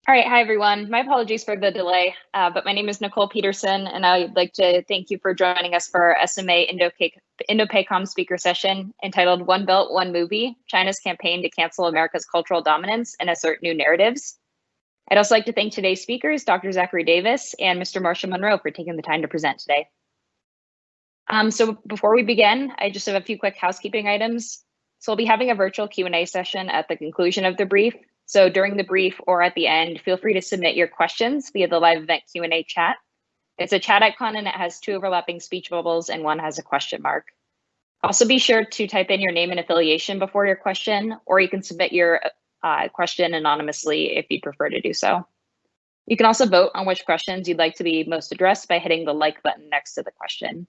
All right, hi everyone. My apologies for the delay, but my name is Nicole Peterson, and I'd like to thank you for joining us for our SMA Indo-PACOM speaker session entitled One Belt, One Movie, China's Campaign to Cancel America's Cultural Dominance and Assert New Narratives. I'd also like to thank today's speakers, Dr. Zachary Davis and Mr. Marshall Monroe, for taking the time to present today. So before we begin, I just have a few quick housekeeping items. So we'll be having a virtual Q&A session at the conclusion of the brief. So during the brief or at the end, feel free to submit your questions via the live event Q&A chat. It's a chat icon and it has two overlapping speech bubbles and one has a question mark. Also be sure to type in your name and affiliation before your question, or you can submit your question anonymously if you prefer to do so. You can also vote on which questions you'd like to be most addressed by hitting the like button next to the question.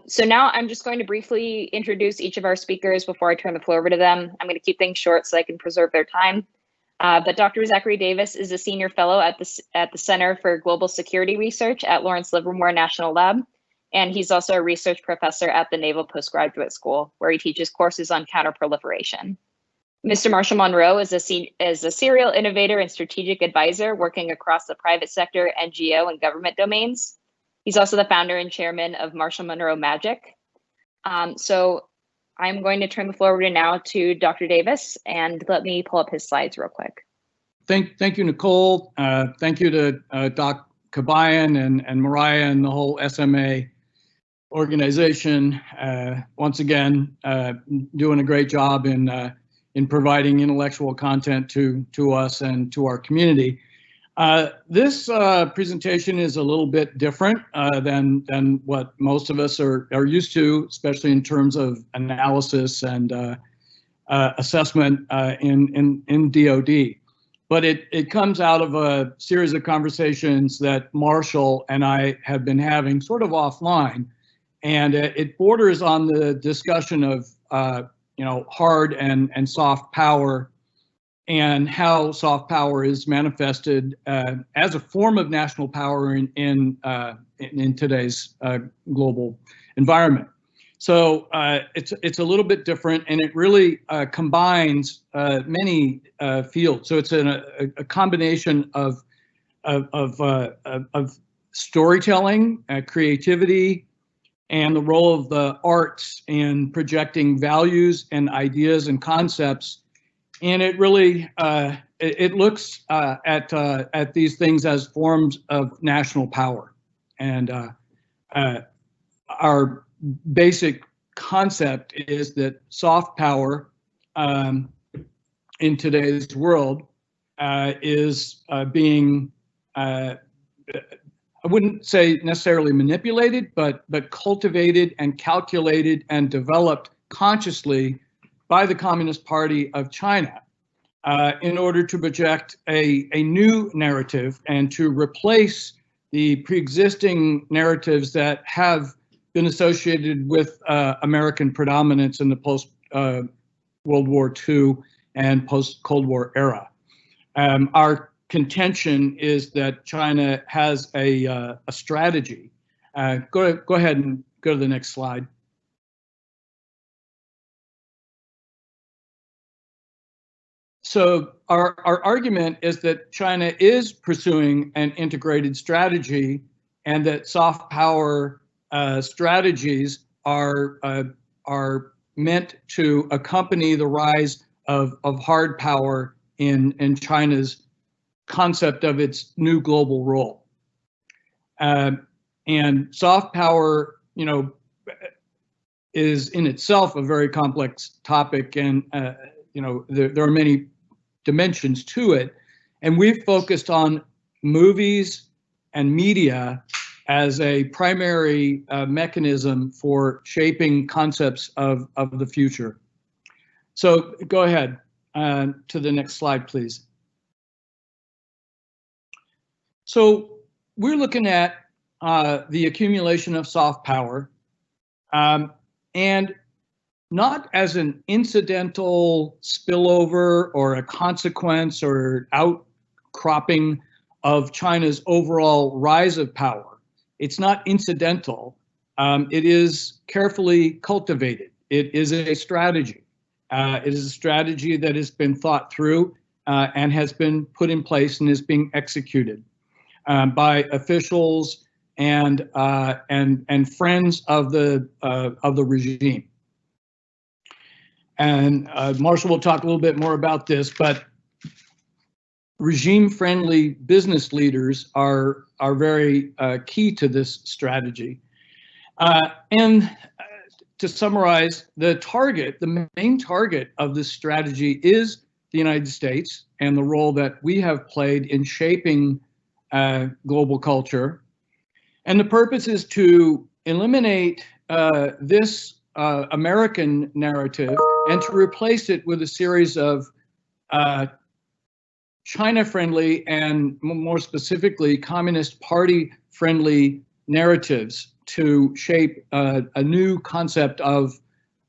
So now I'm just going to briefly introduce each of our speakers before I turn the floor over to them. I'm going to keep things short so I can preserve their time. But Dr. Zachary Davis is a senior fellow at the Center for Global Security Research at Lawrence Livermore National Lab. And he's also a research professor at the Naval Postgraduate School, where he teaches courses on counterproliferation. Mr. Marshall Monroe is a serial innovator and strategic advisor working across the private sector, NGO, and government domains. He's also the founder and chairman of Marshall Monroe Magic. So I'm going to turn the floor over now to Dr. Davis, and let me pull up his slides real quick. Thank you, Nicole. Thank you to Doc Kabayan and Mariah and the whole SMA organization. Once again, doing a great job in providing intellectual content to us and to our community. This presentation is a little bit different than what most of us are used to, especially in terms of analysis and assessment in DoD. But it comes out of a series of conversations that Marshall and I have been having sort of offline, and it borders on the discussion of hard and soft power, and how soft power is manifested as a form of national power in today's global environment. So it's a little bit different, and it really combines many fields. So it's a combination of storytelling, creativity, and the role of the arts in projecting values and ideas and concepts. And it really it looks at these things as forms of national power. And our basic concept is that soft power in today's world is being I wouldn't say necessarily manipulated, but cultivated and calculated and developed consciously by the Communist Party of China in order to project a new narrative and to replace the pre-existing narratives that have been associated with American predominance in the post-World War II and post-Cold War era. Our contention is that China has a strategy. Go ahead and go to the next slide. So our argument is that China is pursuing an integrated strategy, and that soft power strategies are meant to accompany the rise of hard power in China's concept of its new global role. And soft power, is in itself a very complex topic, and there are many dimensions to it, and we've focused on movies and media as a primary mechanism for shaping concepts of the future. So go ahead to the next slide, please. So we're looking at the accumulation of soft power, and not as an incidental spillover or a consequence or outcropping of China's overall rise of power. It's not incidental. It is carefully cultivated. It is a strategy. It is a strategy that has been thought through and has been put in place and is being executed by officials and friends of the regime. And Marshall will talk a little bit more about this, but regime-friendly business leaders are very key to this strategy. And to summarize, the main target of this strategy is the United States and the role that we have played in shaping global culture. And the purpose is to eliminate this American narrative and to replace it with a series of China-friendly and more specifically Communist Party-friendly narratives to shape a new concept of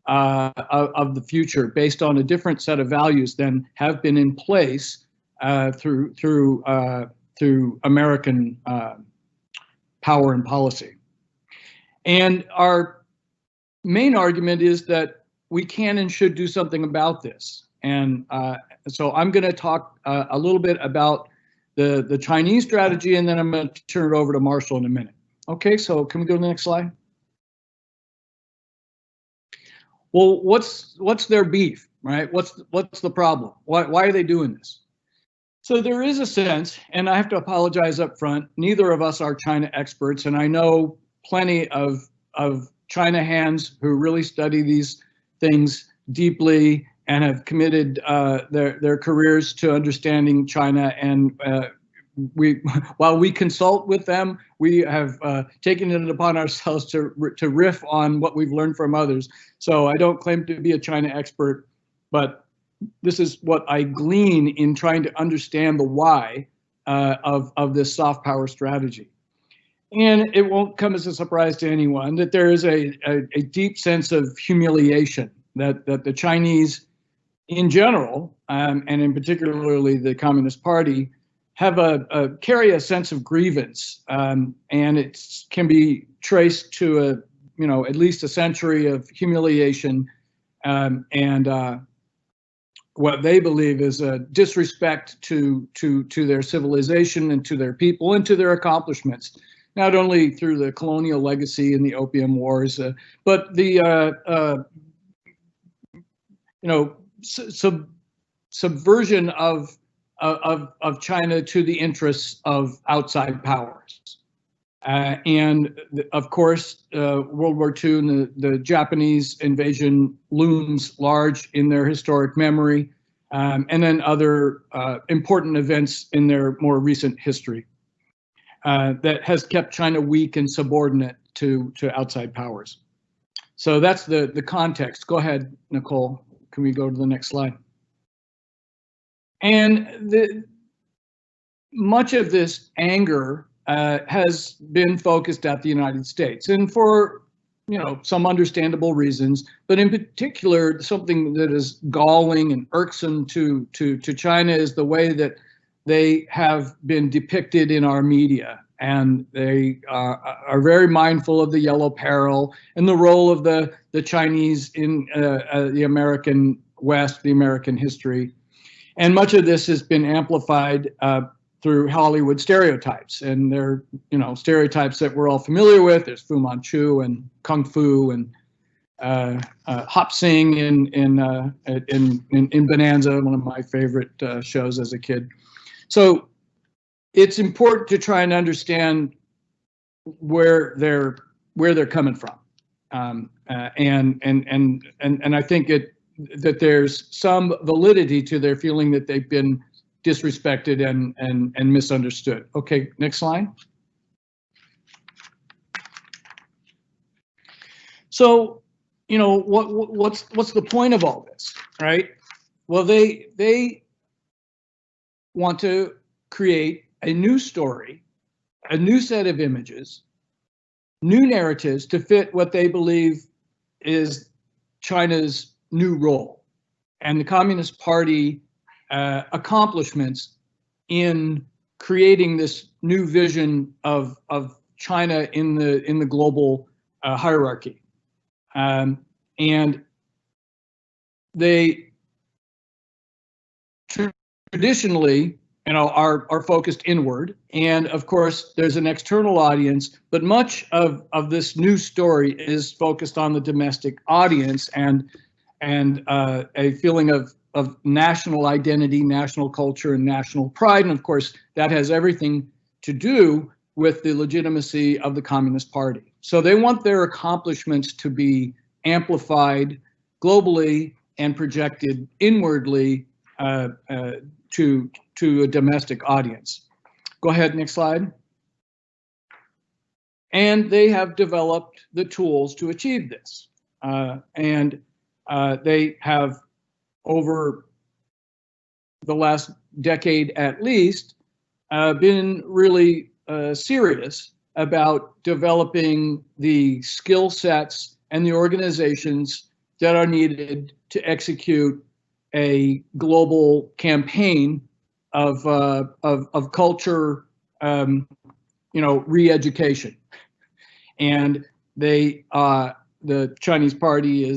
the future based on a different set of values than have been in place through American power and policy. And our main argument is that we can and should do something about this. And so I'm going to talk a little bit about the Chinese strategy, and then I'm going to turn it over to Marshall in a minute. Okay, so can we go to the next slide? Well, what's their beef, right? What's the problem? Why are they doing this? So there is a sense, and I have to apologize up front, neither of us are China experts, and I know plenty of China hands who really study these things deeply and have committed their careers to understanding China. And while we consult with them, we have taken it upon ourselves to riff on what we've learned from others. So I don't claim to be a China expert, but this is what I glean in trying to understand the why of this soft power strategy. And it won't come as a surprise to anyone that there is a deep sense of humiliation that the Chinese in general, and in particularly the Communist Party, have carry a sense of grievance, and it can be traced to at least a century of humiliation and what they believe is a disrespect to their civilization and to their people and to their accomplishments, not only through the colonial legacy and the Opium Wars, but the subversion of China to the interests of outside powers. And of course, World War II and the Japanese invasion looms large in their historic memory, and then other important events in their more recent history that has kept China weak and subordinate to outside powers. So that's the context. Go ahead, Nicole. Can we go to the next slide? And much of this anger has been focused at the United States, and for some understandable reasons, but in particular, something that is galling and irksome to China is the way that they have been depicted in our media. And they are very mindful of the yellow peril and the role of the Chinese in the American West, the American history. And much of this has been amplified through Hollywood stereotypes, and they're stereotypes that we're all familiar with. There's Fu Manchu and Kung Fu and Hop Sing in Bonanza, one of my favorite shows as a kid. So it's important to try and understand where they're coming from, and I think that there's some validity to their feeling that they've been disrespected and misunderstood. Okay, next slide. So, what's the point of all this, right? Well, they want to create a new story, a new set of images, new narratives to fit what they believe is China's new role and the Communist Party accomplishments in creating this new vision of China in the global hierarchy, and they traditionally, are focused inward. And of course, there's an external audience, but much of this new story is focused on the domestic audience and a feeling of national identity, national culture, and national pride. And of course, that has everything to do with the legitimacy of the Communist Party. So they want their accomplishments to be amplified globally and projected inwardly to a domestic audience. Go ahead, next slide. And they have developed the tools to achieve this. They have, over the last decade at least, been really serious about developing the skill sets and the organizations that are needed to execute a global campaign of culture, re-education. And they, the Chinese Party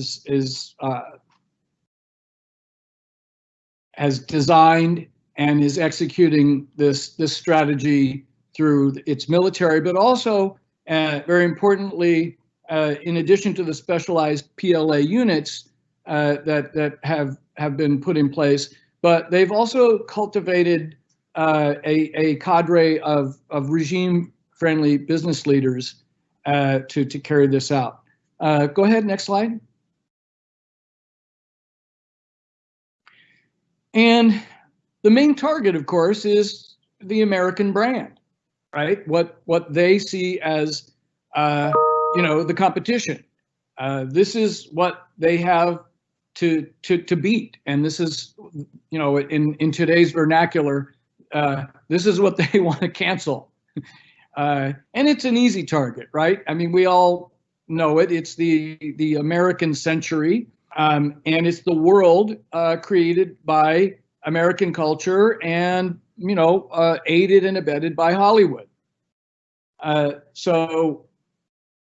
has designed and is executing this strategy through its military, but also, very importantly, in addition to the specialized PLA units that have been put in place, but they've also cultivated a cadre of regime-friendly business leaders to carry this out. Go ahead, next slide. And the main target, of course, is the American brand, right? What they see as, the competition. This is what they have to beat, and this is, in today's vernacular, this is what they want to cancel. And it's an easy target, right? I mean, we all know it. It's the American century, and it's the world created by American culture and, aided and abetted by Hollywood. So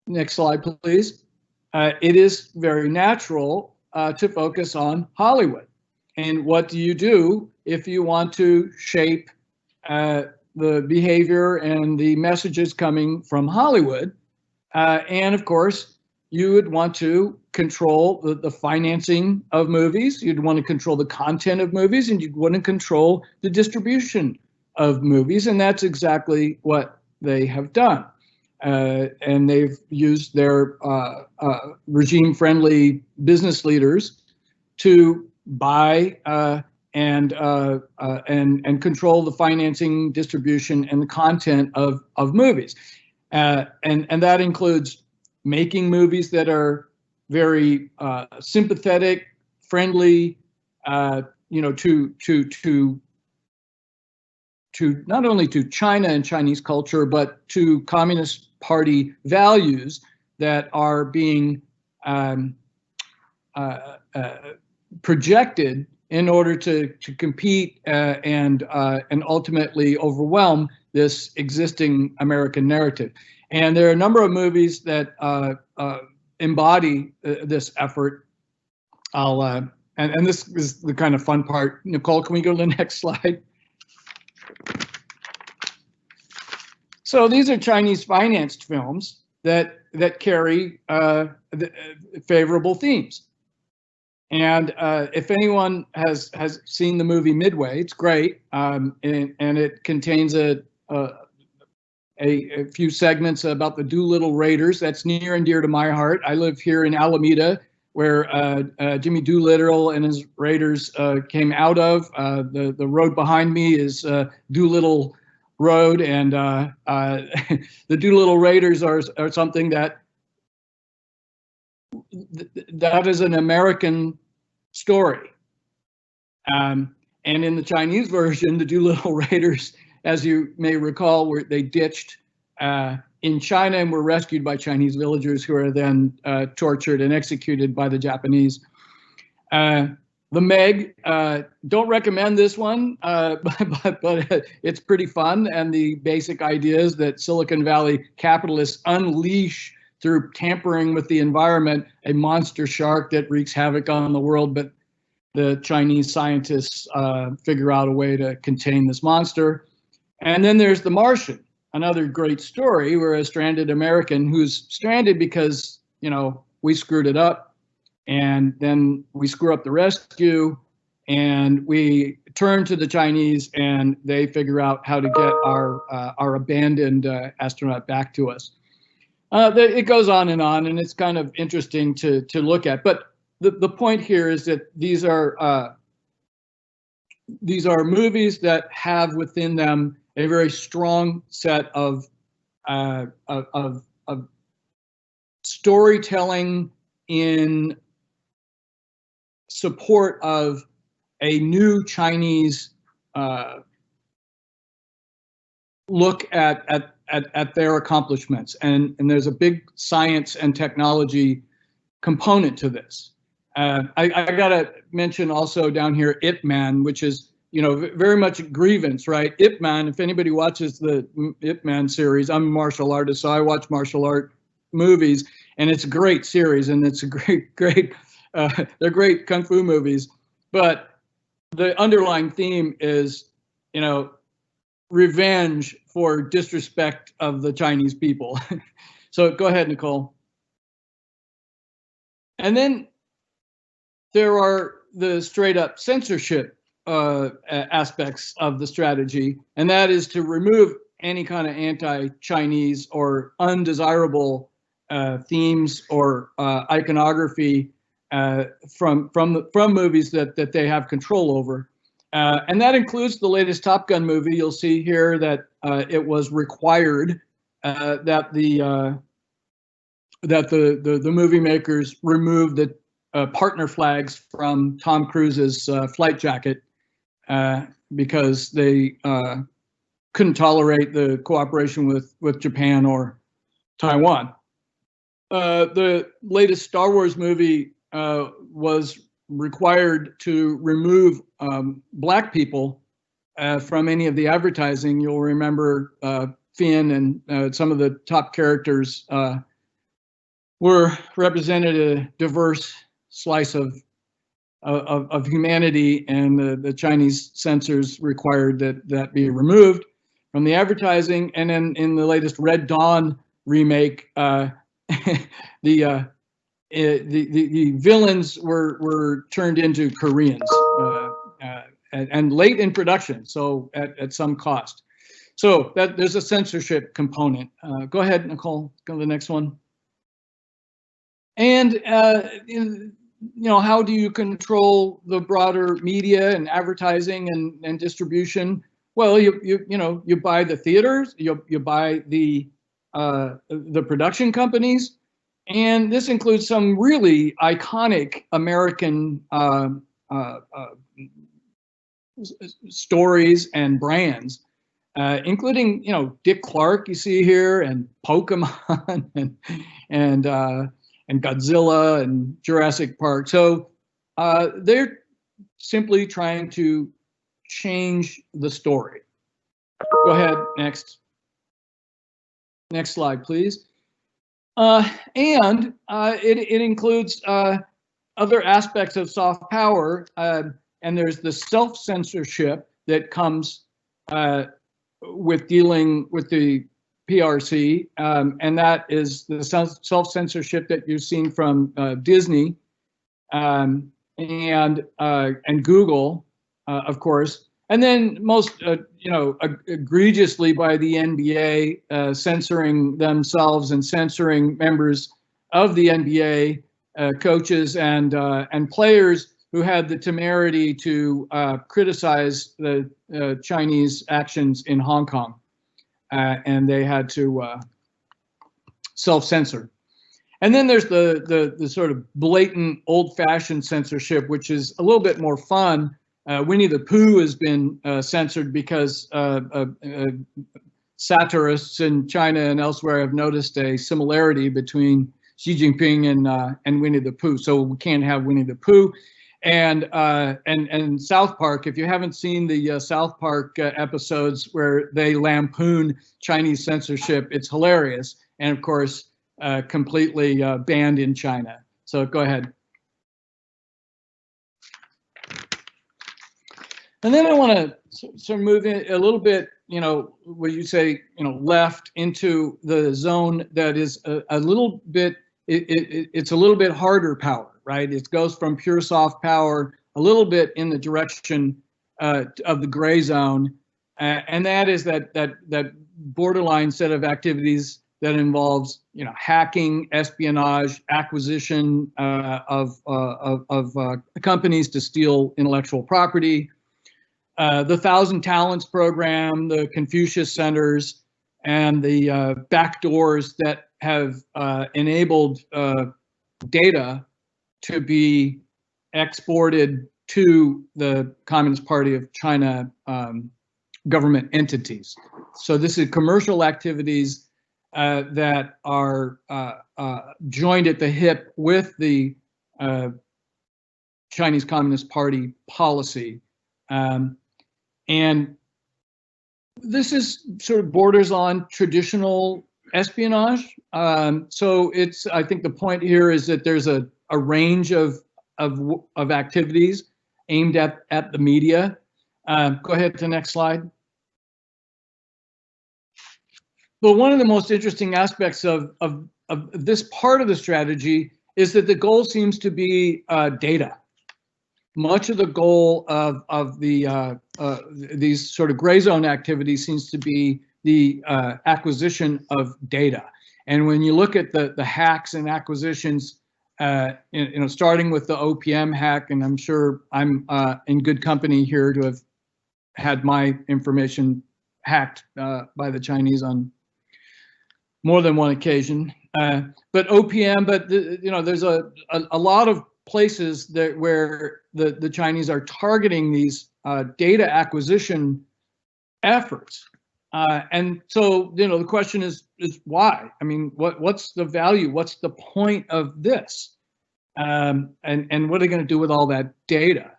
next slide, please. It is very natural to focus on Hollywood. And what do you do if you want to shape the behavior and the messages coming from Hollywood? And of course, you would want to control the financing of movies. You'd want to control the content of movies, and you'd want to control the distribution of movies. And that's exactly what they have done. And they've used their regime-friendly business leaders to buy and control the financing, distribution, and the content of movies. And that includes making movies that are very sympathetic, friendly, to not only to China and Chinese culture, but to Communist Party values that are being projected in order to compete and ultimately overwhelm this existing American narrative. And there are a number of movies that embody this effort. And this is the kind of fun part. Nicole, can we go to the next slide? So these are Chinese financed films that carry favorable themes. And if anyone has seen the movie Midway, it's great, and it contains a few segments about the Doolittle Raiders. That's near and dear to my heart. I live here in Alameda, where Jimmy Doolittle and his Raiders came out of. The road behind me is Doolittle Road, and the Doolittle Raiders are something that is an American story. And in the Chinese version, the Doolittle Raiders, as you may recall, they ditched in China and were rescued by Chinese villagers who are then tortured and executed by the Japanese. The Meg, don't recommend this one, but it's pretty fun. And the basic idea is that Silicon Valley capitalists unleash, through tampering with the environment, a monster shark that wreaks havoc on the world. But the Chinese scientists figure out a way to contain this monster. And then there's The Martian, another great story where a stranded American who's stranded because, you know, we screwed it up, and then we screw up the rescue, and we turn to the Chinese, and they figure out how to get our abandoned astronaut back to us. It goes on, and it's kind of interesting to look at. But the point here is that these are movies that have within them a very strong set of storytelling in support of a new Chinese look at their accomplishments, and there's a big science and technology component to this. I gotta mention also down here Ip Man, which is, you know, very much a grievance, right? Ip Man, if anybody watches the Ip Man series, I'm a martial artist, so I watch martial art movies, and it's a great series, and it's a great, they're great kung fu movies, but the underlying theme is, you know, revenge for disrespect of the Chinese people. So go ahead, Nicole. And then there are the straight up censorship aspects of the strategy, and that is to remove any kind of anti-Chinese or undesirable themes or iconography from movies that they have control over. And that includes the latest Top Gun movie. You'll see here that it was required that the movie makers remove the partner flags from Tom Cruise's flight jacket because they couldn't tolerate the cooperation with Japan or Taiwan. The latest Star Wars movie was required to remove black people from any of the advertising. You'll remember Finn and some of the top characters were represented a diverse slice of humanity, and the Chinese censors required that be removed from the advertising. And then in the latest Red Dawn remake, the villains were turned into Koreans and late in production, so at some cost. So that there's a censorship component. Go ahead, Nicole. Go to the next one. And you know, how do you control the broader media and advertising and distribution? Well, you buy the theaters, you buy the production companies, and this includes some really iconic American stories and brands, including, you know, Dick Clark you see here, and Pokemon and Godzilla and Jurassic Park. So they're simply trying to change the story. Go ahead, next slide, please. And it includes other aspects of soft power, and there's the self-censorship that comes with dealing with the PRC, and that is the self-censorship that you've seen from Disney and Google, of course, and then most, you know, egregiously by the NBA censoring themselves and censoring members of the NBA, coaches and players who had the temerity to criticize the Chinese actions in Hong Kong. And they had to self-censor. And then there's the sort of blatant old-fashioned censorship, which is a little bit more fun. Winnie the Pooh has been censored because satirists in China and elsewhere have noticed a similarity between Xi Jinping and Winnie the Pooh. So we can't have Winnie the Pooh. And South Park, if you haven't seen the South Park episodes where they lampoon Chinese censorship, it's hilarious. And of course, completely banned in China. So go ahead. And then I want to sort of move in a little bit, what you say, left into the zone that is a little bit, it's a little bit harder power, right? It goes from pure soft power a little bit in the direction of the gray zone, and that is that borderline set of activities that involves, hacking, espionage, acquisition of companies to steal intellectual property, the 1,000 Talents program, the Confucius Centers, and the backdoors that have enabled data to be exported to the Communist Party of China government entities. So this is commercial activities that are joined at the hip with the Chinese Communist Party policy. And this is sort of borders on traditional espionage. So I think the point here is that there's a range of activities aimed at the media. Go ahead to the next slide. But one of the most interesting aspects of this part of the strategy is that the goal seems to be data. Much of the goal of these sort of gray zone activities seems to be the acquisition of data. And when you look at the hacks and acquisitions, starting with the OPM hack, and I'm sure I'm in good company here to have had my information hacked by the Chinese on more than one occasion. But OPM, there's a lot of places where the Chinese are targeting these data acquisition efforts. And so, the question is why? I mean, what's the value? What's the point of this? And what are they going to do with all that data?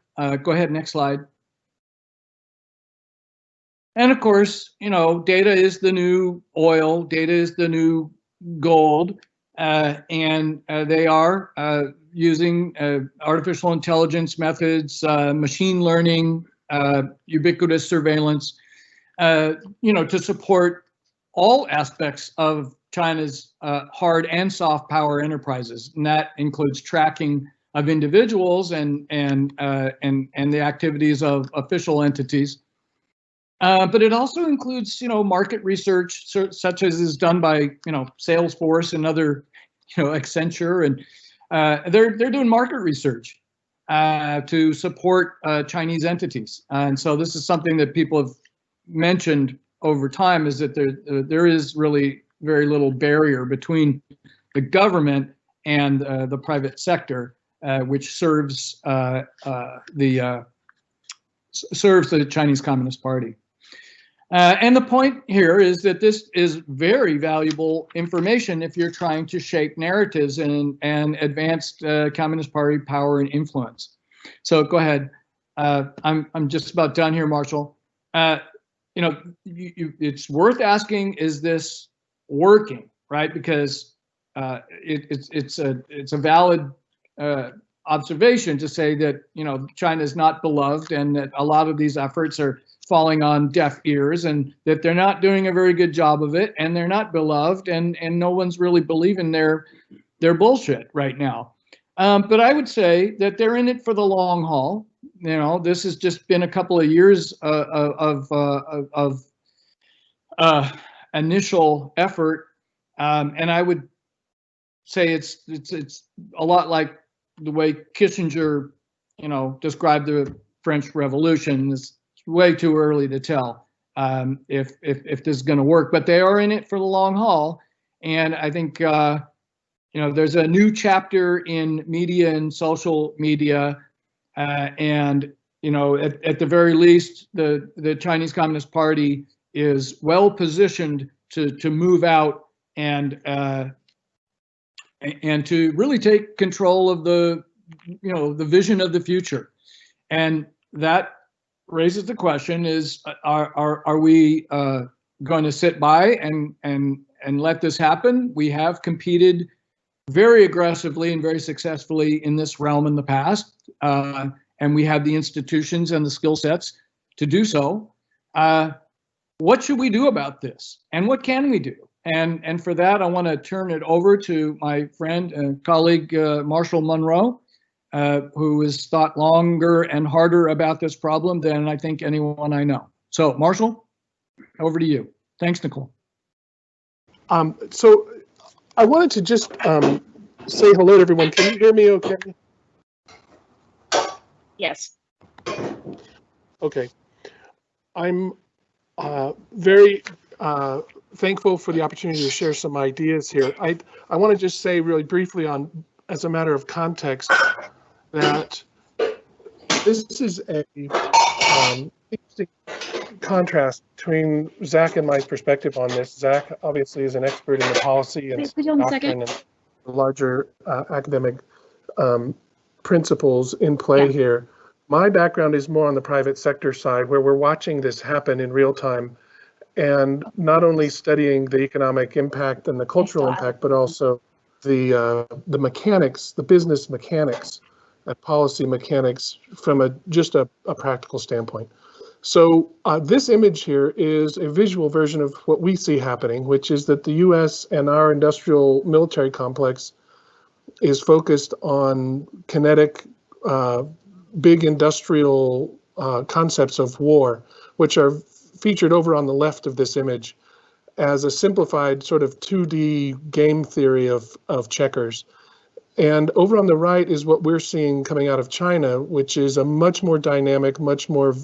Go ahead, next slide. And of course, data is the new oil, data is the new gold, and they are using artificial intelligence methods, machine learning, ubiquitous surveillance, to support all aspects of China's hard and soft power enterprises, and that includes tracking of individuals and the activities of official entities. But it also includes, market research, such as is done by, Salesforce and other, Accenture, and they're doing market research to support Chinese entities. And so this is something that people have mentioned over time, is that there is really very little barrier between the government and the private sector, which serves the Chinese Communist Party. And the point here is that this is very valuable information if you're trying to shape narratives and advance Communist Party power and influence. So go ahead. I'm just about done here, Marshall. It's worth asking, is this working, right? Because it's a valid observation to say that China is not beloved, and that a lot of these efforts are falling on deaf ears, and that they're not doing a very good job of it, and they're not beloved, and no one's really believing their bullshit right now. But I would say that they're in it for the long haul. This has just been a couple of years of initial effort, and I would say it's a lot like the way Kissinger, described the French Revolution. It's way too early to tell if this is going to work, but they are in it for the long haul. And I think there's a new chapter in media and social media, and at the very least, the Chinese Communist Party is well positioned to move out and to really take control of the vision of the future. And that raises the question: are we going to sit by and let this happen? We have competed very aggressively and very successfully in this realm in the past, and we have the institutions and the skill sets to do so. What should we do about this, and what can we do? And for that, I want to turn it over to my friend and colleague, Marshall Monroe, who has thought longer and harder about this problem than I think anyone I know. So, Marshall, over to you. Thanks, Nicole. So I wanted to just say hello to everyone. Can you hear me okay? Yes. Okay. I'm very thankful for the opportunity to share some ideas here. I want to just say really briefly as a matter of context, that this is a interesting contrast between Zach and my perspective on this. Zach obviously is an expert in the policy and doctrine and the larger academic principles in play here. My background is more on the private sector side, where we're watching this happen in real time, and not only studying the economic impact and the cultural impact, but also the mechanics, the business mechanics and policy mechanics from just a practical standpoint. So this image here is a visual version of what we see happening, which is that the US and our industrial military complex is focused on kinetic, big industrial concepts of war, which are featured over on the left of this image as a simplified sort of 2D game theory of checkers. And over on the right is what we're seeing coming out of China, which is a much more dynamic, much more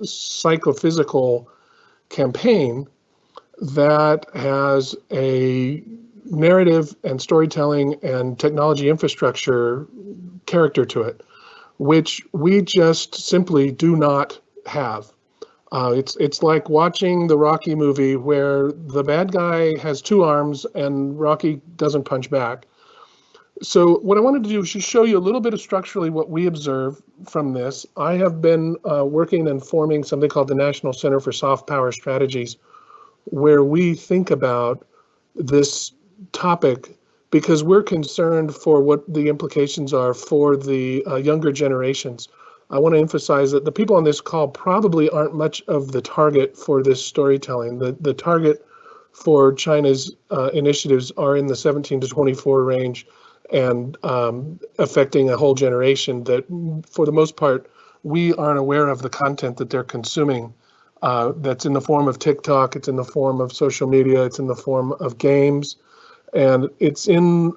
psychophysical campaign that has a narrative and storytelling and technology infrastructure character to it, which we just simply do not have. It's like watching the Rocky movie where the bad guy has two arms and Rocky doesn't punch back. So what I wanted to do is just show you a little bit of structurally what we observe from this. I have been working and forming something called the National Center for Soft Power Strategies, where we think about this topic because we're concerned for what the implications are for the younger generations. I want to emphasize that the people on this call probably aren't much of the target for this storytelling. The target for China's initiatives are in the 17 to 24 range, and affecting a whole generation that, for the most part, we aren't aware of the content that they're consuming. That's in the form of TikTok, it's in the form of social media, it's in the form of games, and it's in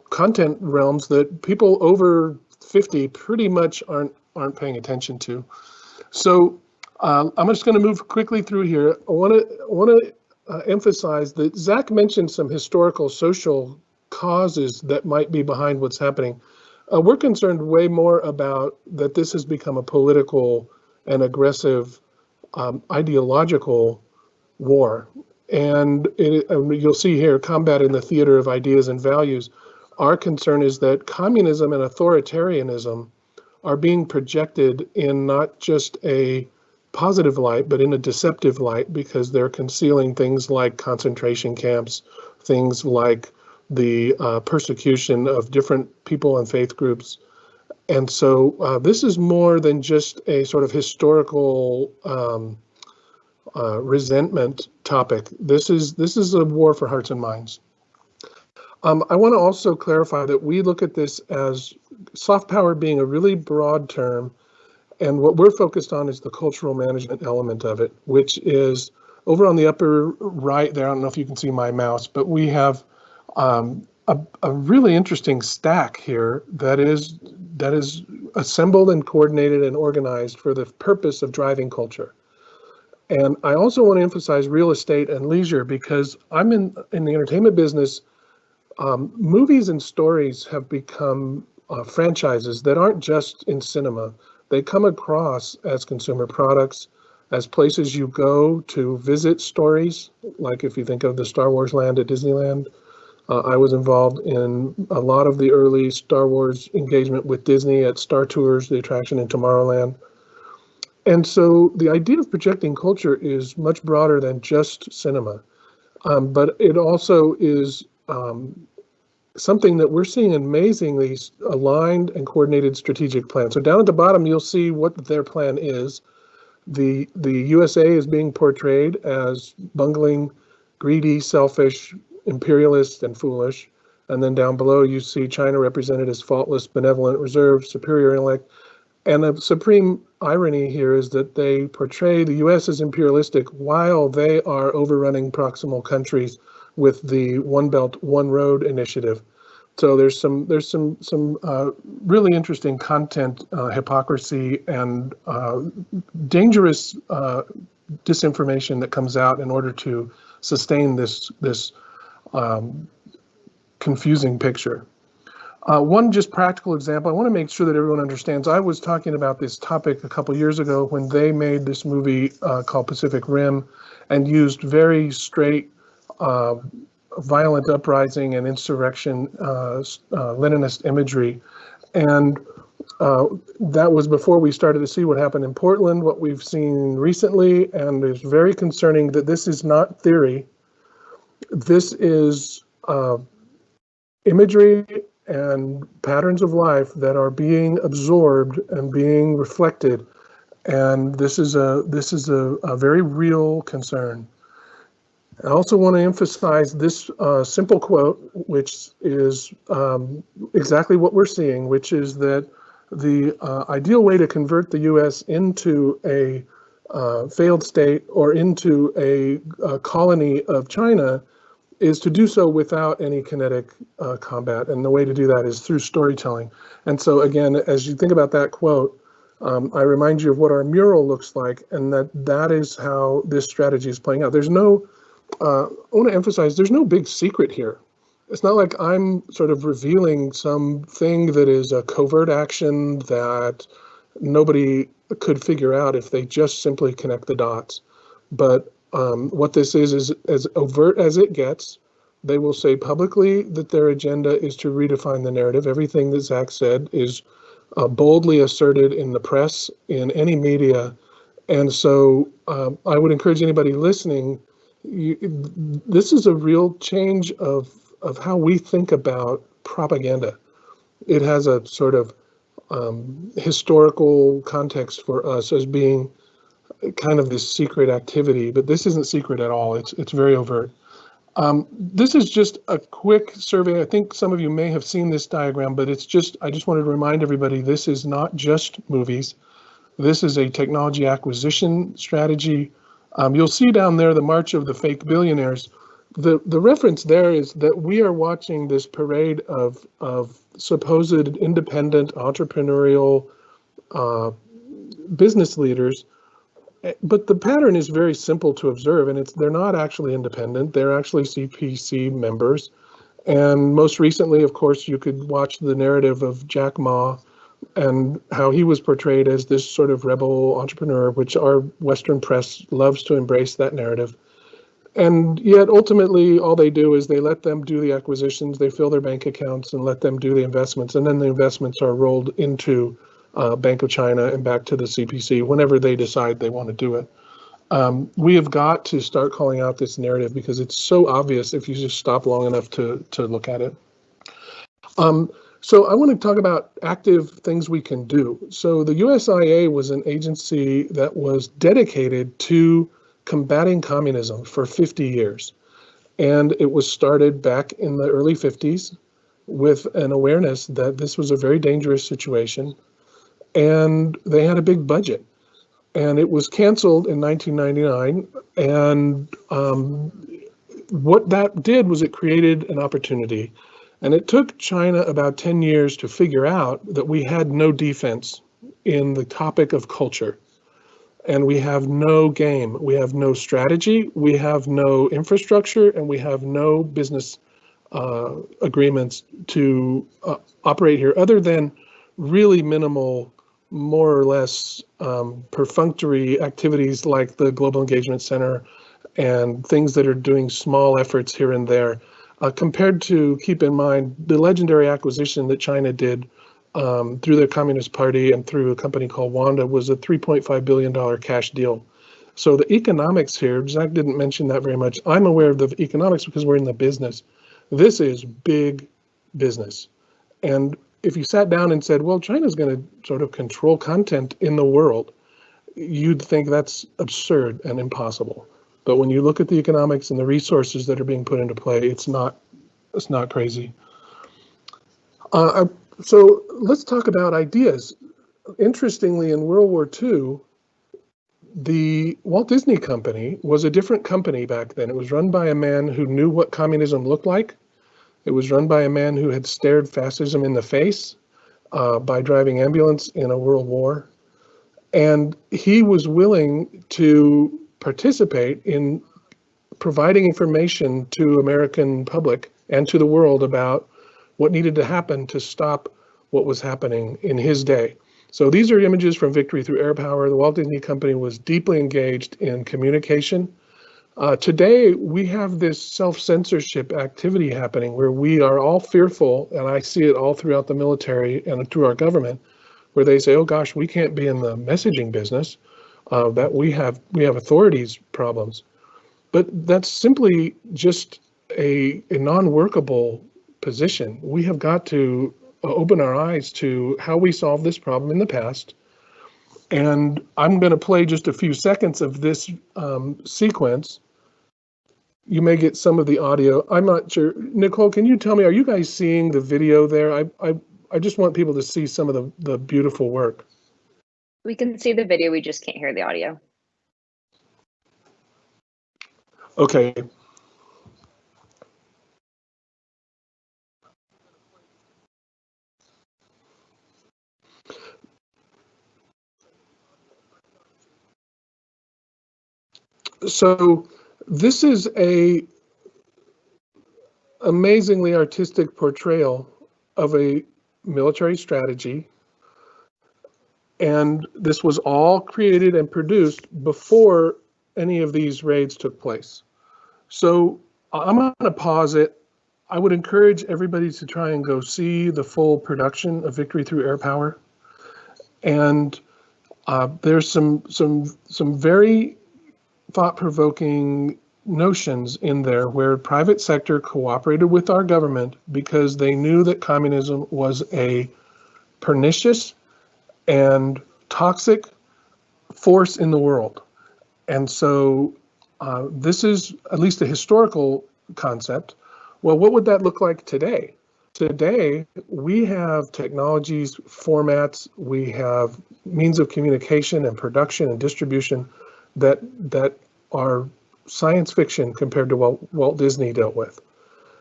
content realms that people over 50 pretty much aren't paying attention to. So I'm just going to move quickly through here. I want to emphasize that Zach mentioned some historical social causes that might be behind what's happening. We're concerned way more about that this has become a political and aggressive ideological war. And you'll see here, combat in the theater of ideas and values. Our concern is that communism and authoritarianism are being projected in not just a positive light, but in a deceptive light, because they're concealing things like concentration camps, things like the persecution of different people and faith groups. And so this is more than just a sort of historical resentment topic. This is a war for hearts and minds. I want to also clarify that we look at this as soft power being a really broad term, and what we're focused on is the cultural management element of it, which is over on the upper right there. I don't know if you can see my mouse, but we have a really interesting stack here that is assembled and coordinated and organized for the purpose of driving culture. And I also want to emphasize real estate and leisure, because I'm in the entertainment business. Movies and stories have become franchises that aren't just in cinema. They come across as consumer products, as places you go to visit stories. Like if you think of the Star Wars land at Disneyland, I was involved in a lot of the early Star Wars engagement with Disney at Star Tours, the attraction in Tomorrowland. And so the idea of projecting culture is much broader than just cinema, but it also is something that we're seeing amazingly aligned and coordinated strategic plans. So down at the bottom, you'll see what their plan is. The USA is being portrayed as bungling, greedy, selfish, imperialist, and foolish. And then down below, you see China represented as faultless, benevolent, reserved, superior intellect. And the supreme irony here is that they portray the US as imperialistic while they are overrunning proximal countries with the One Belt, One Road initiative. So there's some really interesting content hypocrisy and dangerous disinformation that comes out in order to sustain this confusing picture. One just practical example, I want to make sure that everyone understands. I was talking about this topic a couple years ago when they made this movie called Pacific Rim and used very straight violent uprising and insurrection Leninist imagery. And that was before we started to see what happened in Portland, what we've seen recently, and it's very concerning that this is not theory. This is imagery and patterns of life that are being absorbed and being reflected. And this is a very real concern. I also want to emphasize this simple quote, which is exactly what we're seeing, which is that the ideal way to convert the US into a failed state or into a colony of China is to do so without any kinetic combat. And the way to do that is through storytelling. And so again, as you think about that quote, I remind you of what our mural looks like, and that is how this strategy is playing out. There's no, I want to emphasize, there's no big secret here. It's not like I'm sort of revealing something that is a covert action that nobody could figure out if they just simply connect the dots. But what this is as overt as it gets. They will say publicly that their agenda is to redefine the narrative. Everything that Zach said is boldly asserted in the press, in any media. And so I would encourage anybody listening, this is a real change of how we think about propaganda. It has a sort of historical context for us as being kind of this secret activity, but this isn't secret at all. It's very overt. This is just a quick survey. I think some of you may have seen this diagram, but I just wanted to remind everybody, this is not just movies. This is a technology acquisition strategy. You'll see down there the March of the Fake Billionaires. The reference there is that we are watching this parade of supposed independent entrepreneurial business leaders. But the pattern is very simple to observe, and they're not actually independent. They're actually CPC members. And most recently, of course, you could watch the narrative of Jack Ma and how he was portrayed as this sort of rebel entrepreneur, which our Western press loves to embrace that narrative. And yet ultimately, all they do is they let them do the acquisitions, they fill their bank accounts and let them do the investments. And then the investments are rolled into Bank of China and back to the CPC whenever they decide they want to do it. We have got to start calling out this narrative because it's so obvious if you just stop long enough to look at it. So I want to talk about active things we can do. So the USIA was an agency that was dedicated to combating communism for 50 years. And it was started back in the early 50s with an awareness that this was a very dangerous situation. And they had a big budget. And it was canceled in 1999. And what that did was it created an opportunity. And it took China about 10 years to figure out that we had no defense in the topic of culture. And we have no game, we have no strategy, we have no infrastructure, and we have no business agreements to operate here other than really minimal, more or less perfunctory activities like the Global Engagement Center and things that are doing small efforts here and there. Compared to, keep in mind, the legendary acquisition that China did through the Communist Party and through a company called Wanda was a $3.5 billion cash deal. So the economics here, Zach didn't mention that very much. I'm aware of the economics because we're in the business. This is big business. And if you sat down and said, well, China's going to sort of control content in the world, you'd think that's absurd and impossible. But when you look at the economics and the resources that are being put into play, it's not crazy. So let's talk about ideas. Interestingly, in World War II, the Walt Disney Company was a different company back then. It was run by a man who knew what communism looked like. It was run by a man who had stared fascism in the face by driving ambulance in a world war. And he was willing to participate in providing information to American public and to the world about what needed to happen to stop what was happening in his day. So these are images from Victory Through Air Power. The Walt Disney Company was deeply engaged in communication. Today, we have this self-censorship activity happening where we are all fearful, and I see it all throughout the military and through our government, where they say, oh gosh, we can't be in the messaging business, that we have authorities problems. But that's simply just a non-workable position. We have got to open our eyes to how we solved this problem in the past. And I'm going to play just a few seconds of this sequence. You may get some of the audio. I'm not sure. Nicole, can you tell me, are you guys seeing the video there? I just want people to see some of the beautiful work. We can see the video, we just can't hear the audio. Okay. So this is a amazingly artistic portrayal of a military strategy. And this was all created and produced before any of these raids took place. So I'm going to pause it. I would encourage everybody to try and go see the full production of Victory Through Air Power. And there's some very thought-provoking notions in there where private sector cooperated with our government because they knew that communism was a pernicious and toxic force in the world. And so this is at least a historical concept. Well, what would that look like today? Today, we have technologies, formats, we have means of communication and production and distribution that are science fiction compared to what Walt Disney dealt with.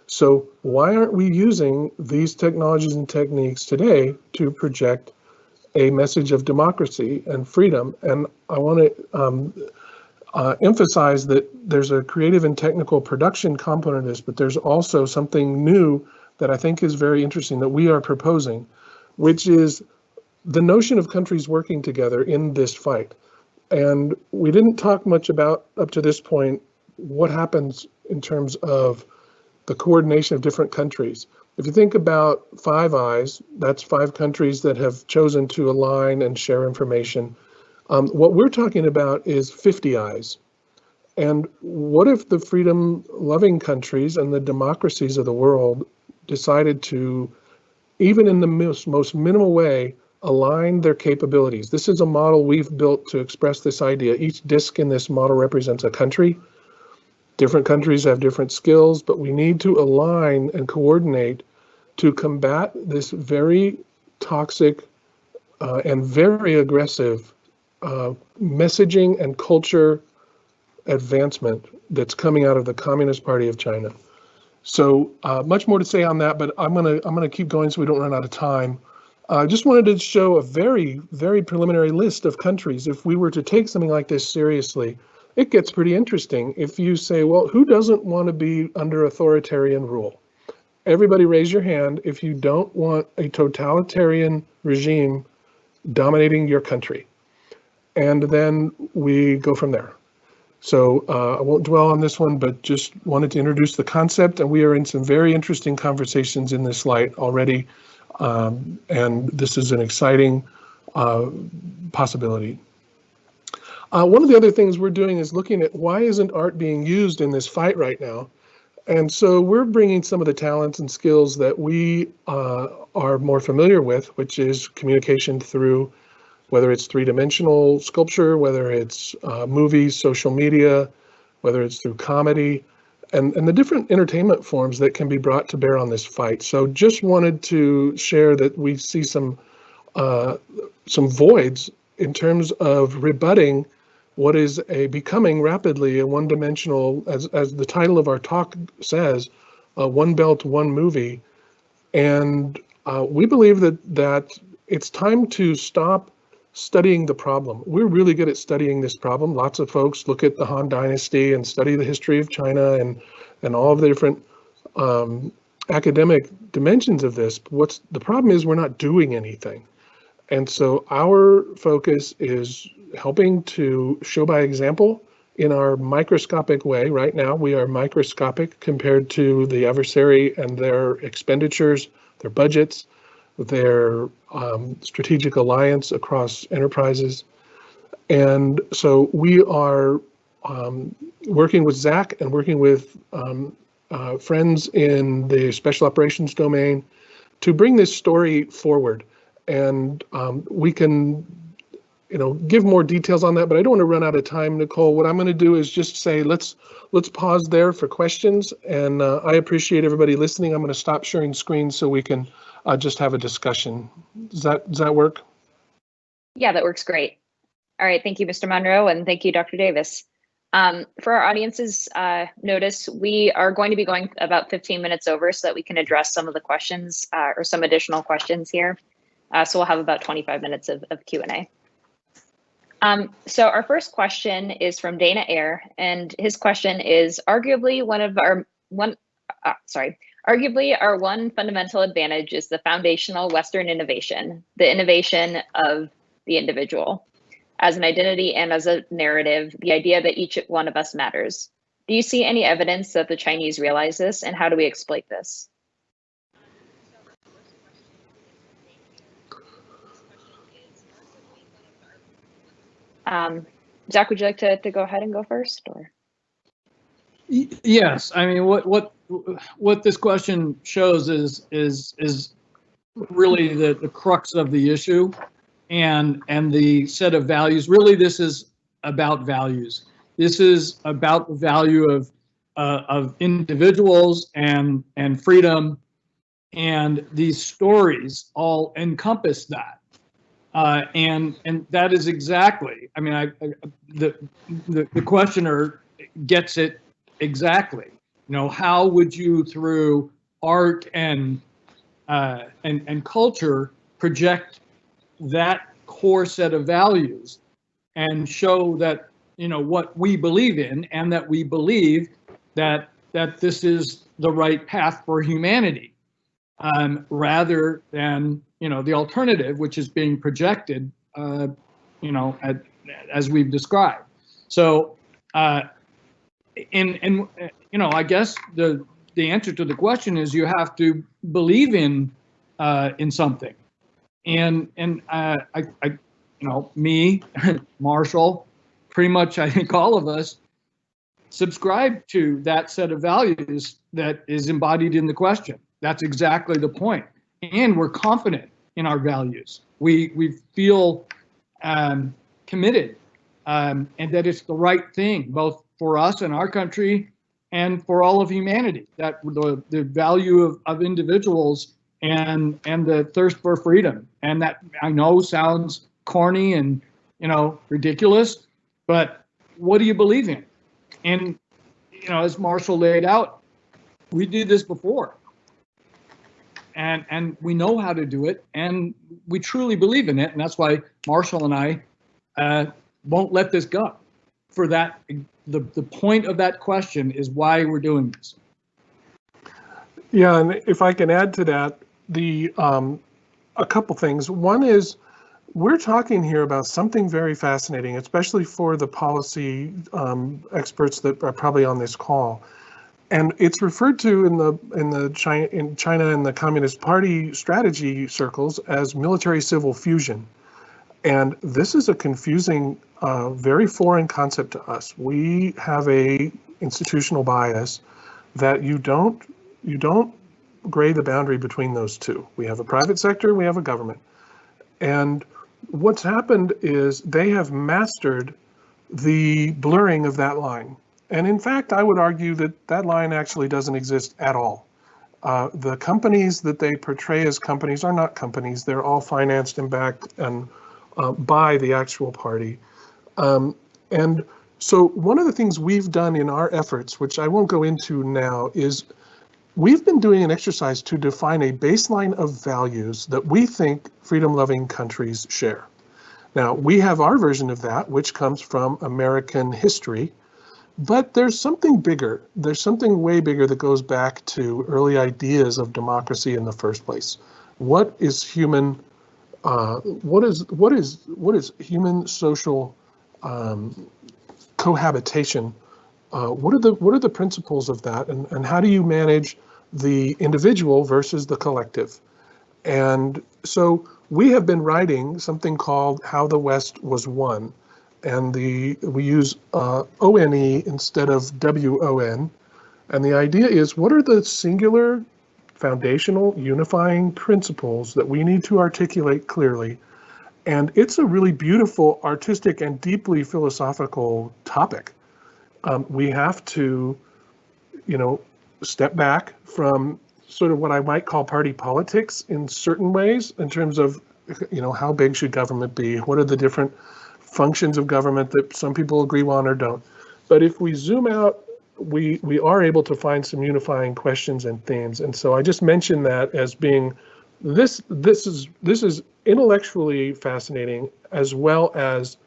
So why aren't we using these technologies and techniques today to project a message of democracy and freedom? And I want to emphasize that there's a creative and technical production component of this, but there's also something new that I think is very interesting that we are proposing, which is the notion of countries working together in this fight. And we didn't talk much about, up to this point, what happens in terms of the coordination of different countries. If you think about Five Eyes, that's 5 countries that have chosen to align and share information. What we're talking about is 50 Eyes. And what if the freedom-loving countries and the democracies of the world decided to, even in the most minimal way, align their capabilities? This is a model we've built to express this idea. Each disc in this model represents a country. Different countries have different skills, but we need to align and coordinate to combat this very toxic and very aggressive messaging and culture advancement that's coming out of the Communist Party of China. So much more to say on that, but I'm gonna keep going so we don't run out of time. I just wanted to show a very, very preliminary list of countries. If we were to take something like this seriously, it gets pretty interesting. If you say, well, who doesn't want to be under authoritarian rule? Everybody raise your hand if you don't want a totalitarian regime dominating your country. And then we go from there. So I won't dwell on this one, but just wanted to introduce the concept. And we are in some very interesting conversations in this light already. And this is an exciting possibility. One of the other things we're doing is looking at why isn't art being used in this fight right now? And so we're bringing some of the talents and skills that we are more familiar with, which is communication through whether it's three-dimensional sculpture, whether it's movies, social media, whether it's through comedy, and the different entertainment forms that can be brought to bear on this fight. So just wanted to share that we see some voids in terms of rebutting what is becoming rapidly a one-dimensional, as the title of our talk says, one belt, one movie. And we believe that it's time to stop studying the problem. We're really good at studying this problem. Lots of folks look at the Han Dynasty and study the history of China and all of the different academic dimensions of this. But the problem is we're not doing anything. And so our focus is helping to show by example in our microscopic way. Right now, we are microscopic compared to the adversary and their expenditures, their budgets, their strategic alliance across enterprises. And so we are working with Zach and working with friends in the special operations domain to bring this story forward. And we can give more details on that, but I don't want to run out of time, Nicole. What I'm going to do is just say, let's pause there for questions. And I appreciate everybody listening. I'm going to stop sharing screens so we can just have a discussion. Does that work? Yeah, that works great. All right, thank you, Mr. Monroe, and thank you, Dr. Davis. For our audience's notice, we are going to be going about 15 minutes over so that we can address some of the questions or some additional questions here. So we'll have about 25 minutes of Q&A. So our first question is from Dana Ayer, and his question is arguably our one fundamental advantage is the foundational Western innovation, the innovation of the individual as an identity and as a narrative, the idea that each one of us matters. Do you see any evidence that the Chinese realize this, and how do we exploit this? Zach, would you like to go ahead and go first, or? Yes, I mean, what this question shows is really the crux of the issue, and the set of values. Really, this is about values. This is about the value of individuals and freedom, and these stories all encompass that. And that is exactly, I mean, the questioner gets it exactly. How would you, through art and culture, project that core set of values and show that what we believe in, and that we believe that this is the right path for humanity, rather than the alternative, which is being projected, as we've described. So, I guess the answer to the question is you have to believe in something, and me, Marshall, pretty much I think all of us subscribe to that set of values that is embodied in the question. That's exactly the point. And we're confident in our values. We feel committed, and that it's the right thing, both for us and our country and for all of humanity, that the value of individuals and the thirst for freedom. And that, I know, sounds corny and ridiculous, but what do you believe in? And as Marshall laid out, we did this before. And we know how to do it, and we truly believe in it, and that's why Marshall and I won't let this go. For that, the point of that question is why we're doing this. Yeah, and if I can add to that, a couple things. One is, we're talking here about something very fascinating, especially for the policy experts that are probably on this call. And it's referred to in China and the Communist Party strategy circles as military-civil fusion. And this is a confusing, very foreign concept to us. We have a institutional bias that you don't gray the boundary between those two. We have a private sector, we have a government. And what's happened is they have mastered the blurring of that line. And in fact, I would argue that that line actually doesn't exist at all. The companies that they portray as companies are not companies. They're all financed and backed and by the actual party. And so one of the things we've done in our efforts, which I won't go into now, is we've been doing an exercise to define a baseline of values that we think freedom-loving countries share. Now, we have our version of that, which comes from American history, but there's something bigger. There's something way bigger that goes back to early ideas of democracy in the first place. What is human? What is human social cohabitation? What are the principles of that, and how do you manage the individual versus the collective? And so we have been writing something called How the West Was Won, and we use ONE instead of WON, and the idea is, what are the singular, foundational, unifying principles that we need to articulate clearly? And it's a really beautiful, artistic, and deeply philosophical topic. We have to, step back from sort of what I might call party politics in certain ways, in terms of, how big should government be? What are the different functions of government that some people agree on or don't? But if we zoom out, we are able to find some unifying questions and themes. And so I just mentioned that as being this is intellectually fascinating, as well as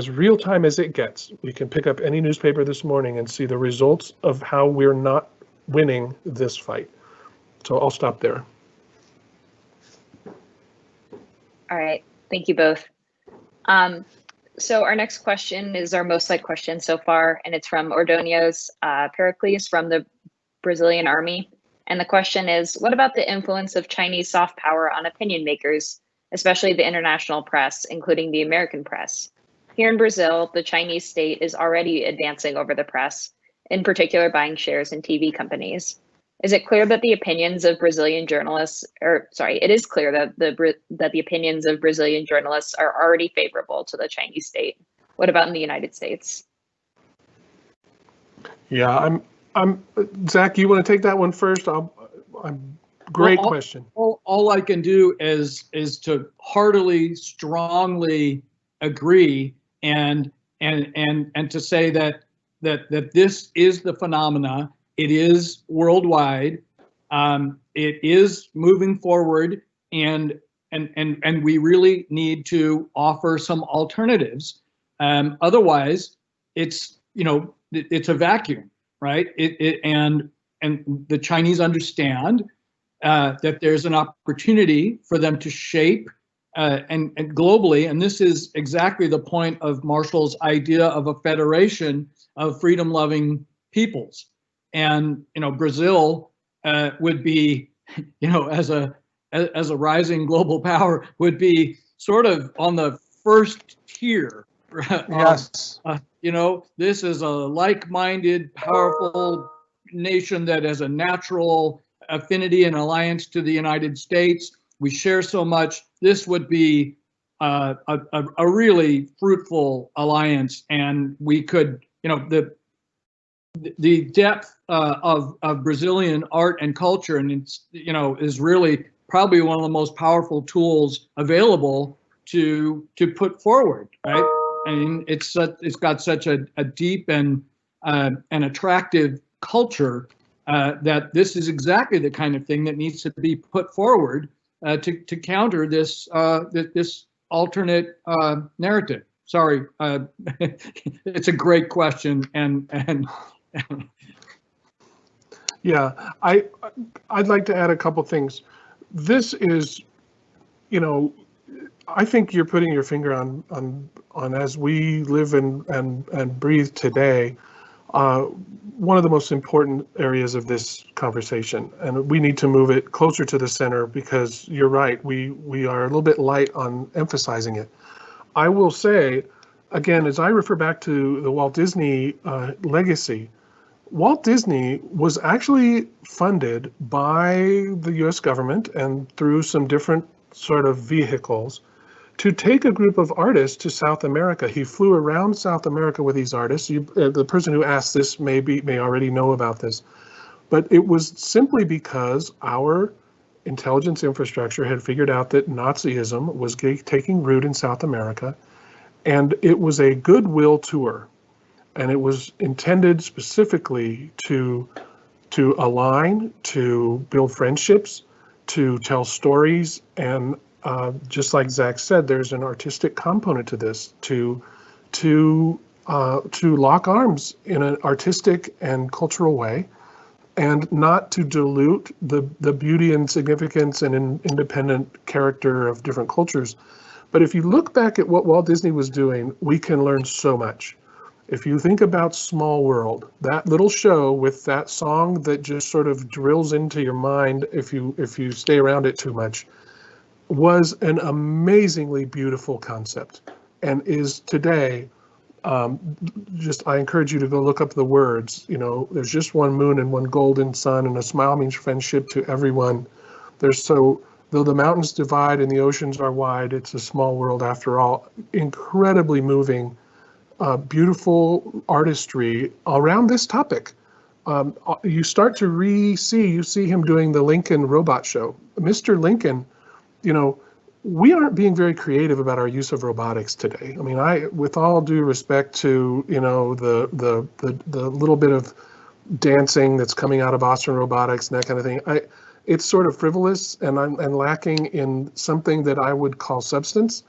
real time as it gets. We can pick up any newspaper this morning and see the results of how we're not winning this fight. So I'll stop there. All right, thank you both. So our next question is our most liked question so far, and it's from Ordonez Pericles from the Brazilian Army. And the question is, what about the influence of Chinese soft power on opinion makers, especially the international press, including the American press? Here in Brazil, the Chinese state is already advancing over the press, in particular buying shares in TV companies. Is it clear that the opinions of Brazilian journalists, it is clear that the opinions of Brazilian journalists are already favorable to the Chinese state. What about in the United States? Yeah, I'm Zach, you want to take that one first? Great question. All I can do is to heartily, strongly agree and to say that this is the phenomena. It is worldwide. It is moving forward, and we really need to offer some alternatives. Otherwise, it's a vacuum, right? And the Chinese understand that there's an opportunity for them to shape and globally, and this is exactly the point of Marshall's idea of a federation of freedom-loving peoples. And Brazil would be, as a rising global power, would be sort of on the first tier. Yes. This is a like-minded, powerful nation that has a natural affinity and alliance to the United States. We share so much. This would be a really fruitful alliance, and we could, the depth of Brazilian art and culture, and it's is really probably one of the most powerful tools available to put forward, right? I mean, it's got such a deep and attractive culture that this is exactly the kind of thing that needs to be put forward to counter this this alternate narrative. Sorry, it's a great question, and yeah, I'd like to add a couple things. This is, I think you're putting your finger on as we live and breathe today, one of the most important areas of this conversation, and we need to move it closer to the center, because you're right, we are a little bit light on emphasizing it. I will say, again, as I refer back to the Walt Disney legacy, Walt Disney was actually funded by the US government and through some different sort of vehicles to take a group of artists to South America. He flew around South America with these artists. The person who asked this may already know about this, but it was simply because our intelligence infrastructure had figured out that Nazism was taking root in South America, and it was a goodwill tour, and it was intended specifically to align, to build friendships, to tell stories, and just like Zach said, there's an artistic component to this, to lock arms in an artistic and cultural way, and not to dilute the beauty and significance and independent character of different cultures. But if you look back at what Walt Disney was doing, we can learn so much. If you think about Small World, that little show with that song that just sort of drills into your mind if you stay around it too much, was an amazingly beautiful concept, and is today, I encourage you to go look up the words. There's just one moon and one golden sun, and a smile means friendship to everyone. Though the mountains divide and the oceans are wide, it's a small world after all. Incredibly moving, beautiful artistry around this topic. You start to see him doing the Lincoln robot show. Mr. Lincoln, we aren't being very creative about our use of robotics today. I mean, with all due respect to, the little bit of dancing that's coming out of Boston Robotics and that kind of thing, it's sort of frivolous and lacking in something that I would call substance.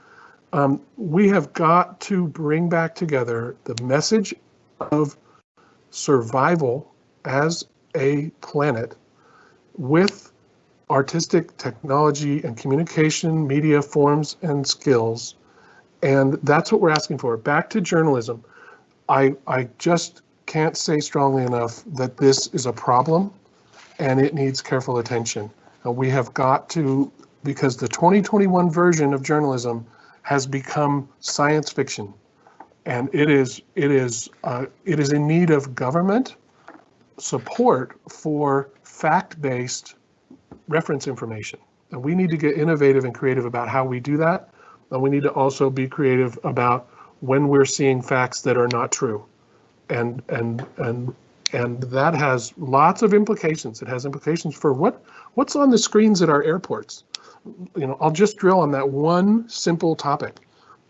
We have got to bring back together the message of survival as a planet with artistic technology and communication, media forms and skills. And that's what we're asking for. Back to journalism. I just can't say strongly enough that this is a problem and it needs careful attention. We have got to, because the 2021 version of journalism has become science fiction, and it is in need of government support for fact-based reference information. And we need to get innovative and creative about how we do that. And we need to also be creative about when we're seeing facts that are not true. And that has lots of implications. It has implications for what's on the screens at our airports. I'll just drill on that one simple topic.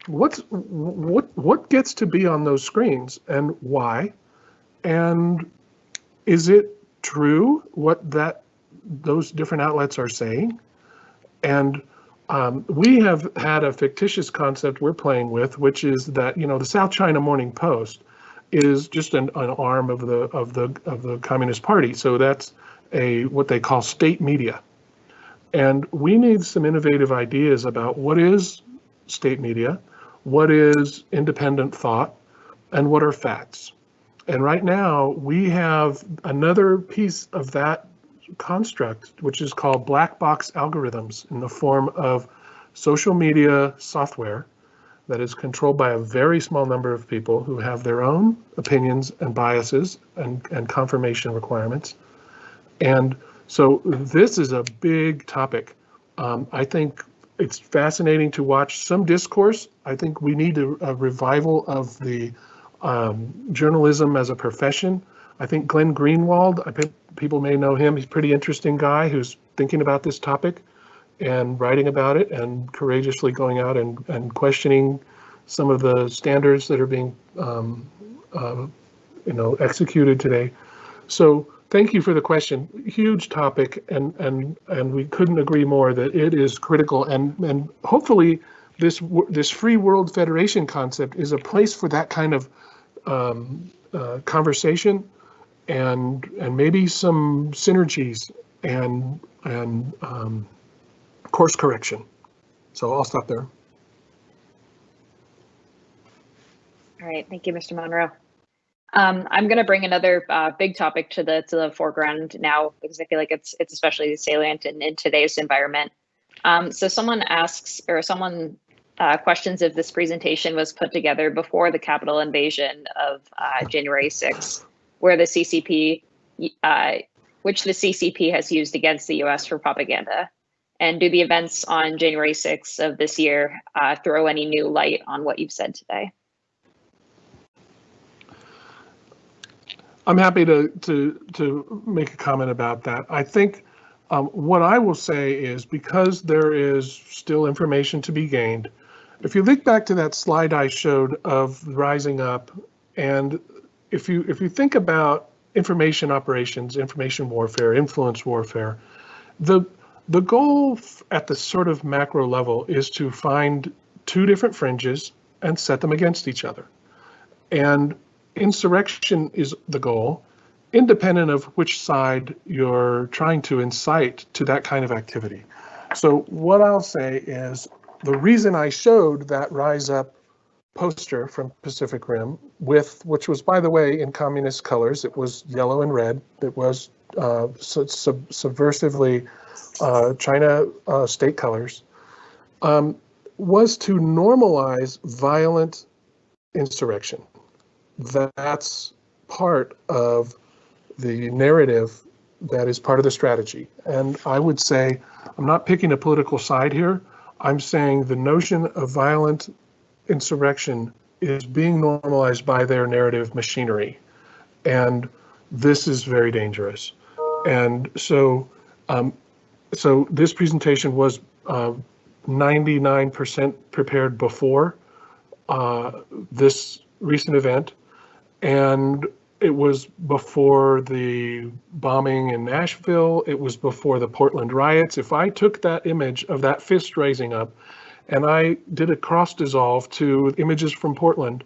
What gets to be on those screens and why? And is it true what those different outlets are saying? And we have had a fictitious concept we're playing with, which is that the South China Morning Post is just an arm of the Communist Party. So that's what they call state media. And we need some innovative ideas about what is state media, what is independent thought, and what are facts. And right now we have another piece of that construct, which is called black box algorithms, in the form of social media software that is controlled by a very small number of people who have their own opinions and biases and confirmation requirements. And so this is a big topic. I think it's fascinating to watch some discourse. I think we need a revival of the journalism as a profession. I think Glenn Greenwald, people may know him. He's a pretty interesting guy who's thinking about this topic and writing about it and courageously going out and questioning some of the standards that are being executed today. So thank you for the question. Huge topic, and we couldn't agree more that it is critical. And hopefully this Free World Federation concept is a place for that kind of conversation and maybe some synergies and course correction. So I'll stop there. All right, thank you, Mr. Monroe. I'm going to bring another big topic to the foreground now, because I feel like it's especially salient in today's environment. So someone asks, or someone questions if this presentation was put together before the Capitol invasion of January 6th, where the CCP, which the CCP has used against the U.S. for propaganda. And do the events on January 6th of this year throw any new light on what you've said today? I'm happy to make a comment about that. I think what I will say is, because there is still information to be gained, if you look back to that slide I showed of rising up, and if you think about information operations, information warfare, influence warfare, the goal at the sort of macro level is to find two different fringes and set them against each other. And insurrection is the goal, independent of which side you're trying to incite to that kind of activity. So what I'll say is, the reason I showed that Rise Up poster from Pacific Rim, which was, by the way, in communist colors, it was yellow and red, it was subversively China state colors, was to normalize violent insurrection. That's part of the narrative that is part of the strategy. And I would say, I'm not picking a political side here. I'm saying the notion of violent insurrection is being normalized by their narrative machinery. And this is very dangerous. And so, so this presentation was 99% prepared before this recent event. And it was before the bombing in Nashville. It was before the Portland riots. If I took that image of that fist raising up and I did a cross dissolve to images from Portland,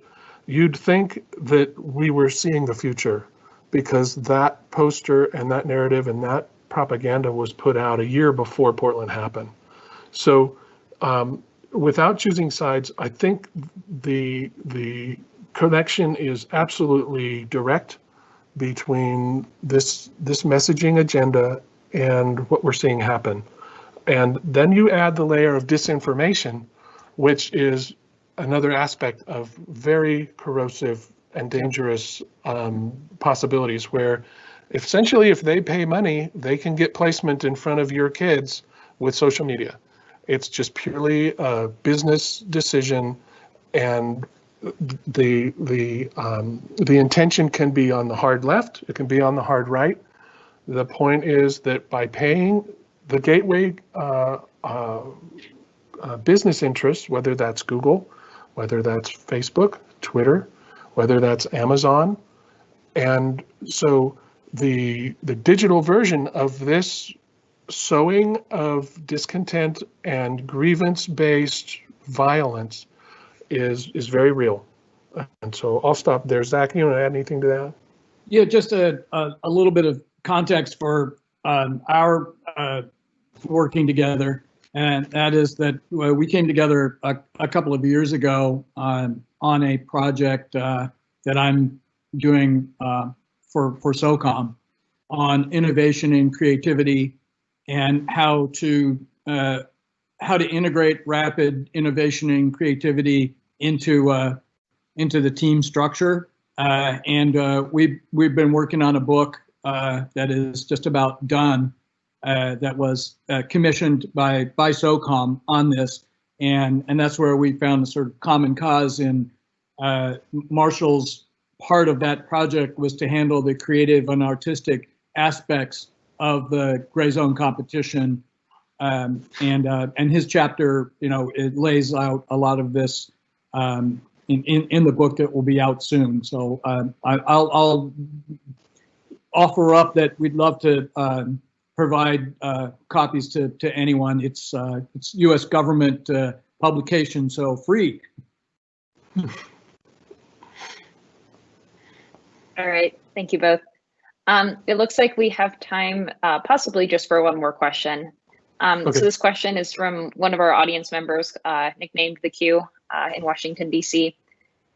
you'd think that we were seeing the future, because that poster and that narrative and that propaganda was put out a year before Portland happened. So without choosing sides, I think the connection is absolutely direct between this messaging agenda and what we're seeing happen. And then you add the layer of disinformation, which is another aspect of very corrosive and dangerous possibilities, where essentially if they pay money, they can get placement in front of your kids with social media. It's just purely a business decision, and the intention can be on the hard left, it can be on the hard right. The point is that by paying the gateway business interests, whether that's Google, whether that's Facebook, Twitter, whether that's Amazon, and so the digital version of this sowing of discontent and grievance-based violence is very real. And so I'll stop there. Zach, you want to add anything to that? Yeah, just a little bit of context for our working together, and that is that we came together a couple of years ago on a project that I'm doing for SOCOM on innovation and creativity, and how to integrate rapid innovation and creativity into the team structure. And we've been working on a book that is just about done, that was commissioned by SOCOM on this, and that's where we found the sort of common cause in Marshall's part of that project was to handle the creative and artistic aspects of the gray zone competition, and his chapter, it lays out a lot of this in the book that will be out soon. So I'll offer up that we'd love to provide copies to anyone. It's U.S. government publication, so free. All right, thank you both. It looks like we have time possibly just for one more question. Okay. So this question is from one of our audience members, nicknamed The Q, in Washington, D.C.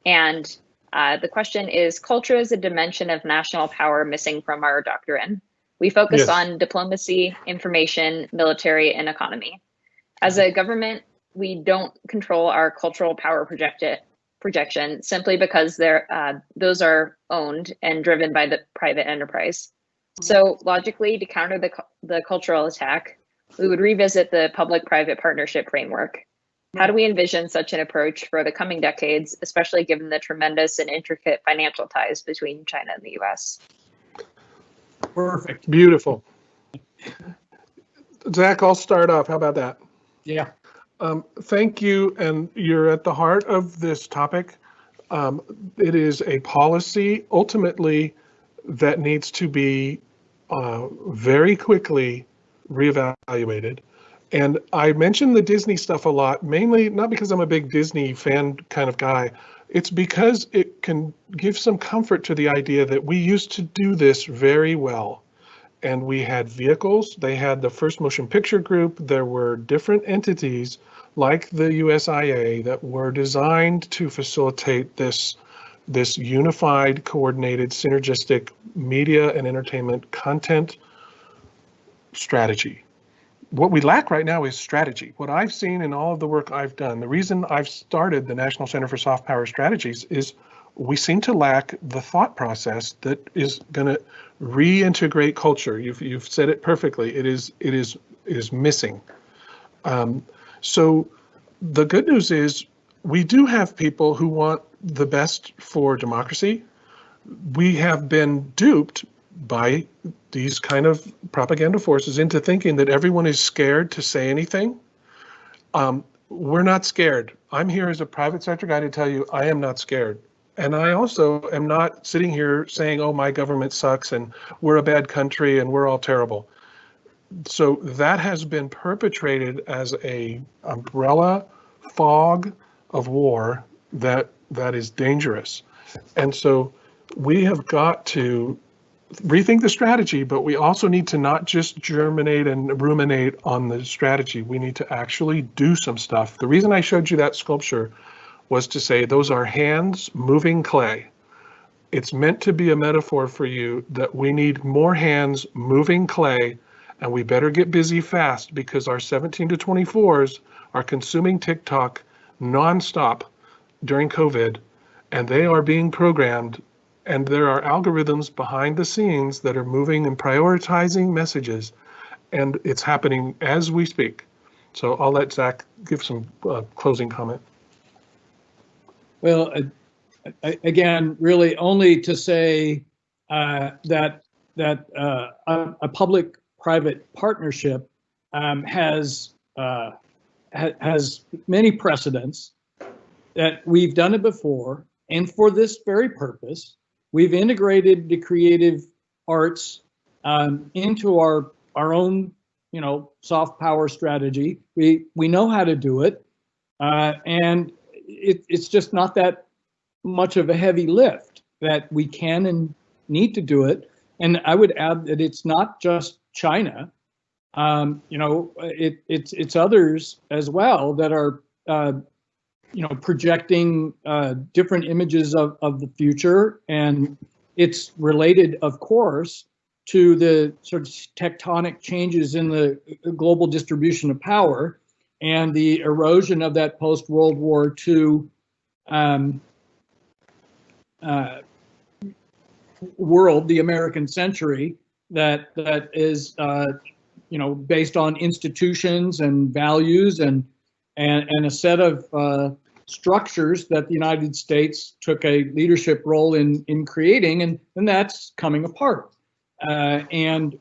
And the question is, culture is a dimension of national power missing from our doctrine. We focus on diplomacy, information, military, and economy. As a government, we don't control our cultural power projection simply because those are owned and driven by the private enterprise. So logically, to counter the cultural attack, we would revisit the public-private partnership framework. How do we envision such an approach for the coming decades, especially given the tremendous and intricate financial ties between China and the US? Perfect. Beautiful. Zach, I'll start off. How about that? Yeah. Thank you. And you're at the heart of this topic. It is a policy ultimately that needs to be very quickly reevaluated. And I mention the Disney stuff a lot, mainly not because I'm a big Disney fan kind of guy. It's because it can give some comfort to the idea that we used to do this very well. And we had vehicles, they had the First Motion Picture Group, there were different entities like the USIA that were designed to facilitate this unified, coordinated, synergistic media and entertainment content strategy. What we lack right now is strategy. What I've seen in all of the work I've done, the reason I've started the National Center for Soft Power Strategies is we seem to lack the thought process that is going to reintegrate culture. You've said it perfectly. It is missing. So the good news is we do have people who want the best for democracy. We have been duped by these kind of propaganda forces into thinking that everyone is scared to say anything. We're not scared. I'm here as a private sector guy to tell you I am not scared. And I also am not sitting here saying, oh, my government sucks and we're a bad country and we're all terrible. So that has been perpetrated as a umbrella fog of war that is dangerous. And so we have got to rethink the strategy, but we also need to not just germinate and ruminate on the strategy. We need to actually do some stuff. The reason I showed you that sculpture was to say those are hands moving clay. It's meant to be a metaphor for you that we need more hands moving clay, and we better get busy fast because our 17 to 24s are consuming TikTok nonstop during COVID, and they are being programmed, and there are algorithms behind the scenes that are moving and prioritizing messages, and it's happening as we speak. So I'll let Zach give some closing comment. Well, again, really only to say that a public-private partnership has many precedents, that we've done it before, and for this very purpose, we've integrated the creative arts into our own, soft power strategy. We know how to do it, and it's just not that much of a heavy lift, that we can and need to do it. And I would add that it's not just China. It's others as well that are projecting different images of the future, and it's related, of course, to the sort of tectonic changes in the global distribution of power and the erosion of that post-World War II world, the American century, that is based on institutions and values and a set of structures that the United States took a leadership role in creating, and that's coming apart. That's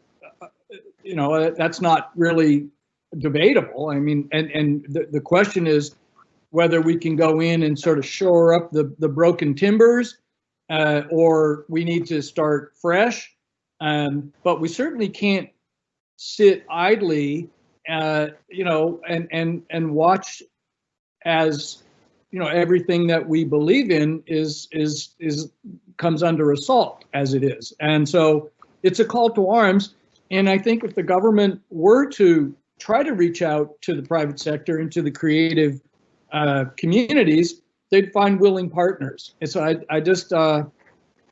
not really debatable. I mean, and the question is whether we can go in and sort of shore up the broken timbers, or we need to start fresh. But we certainly can't sit idly, and watch as everything that we believe in is comes under assault as it is. And so it's a call to arms. And I think if the government were to try to reach out to the private sector and to the creative communities, they'd find willing partners. And so I just don't.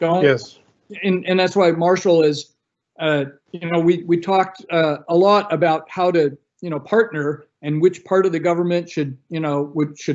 Yes. And that's why Marshall is, we talked a lot about how to, partner and which part of the government should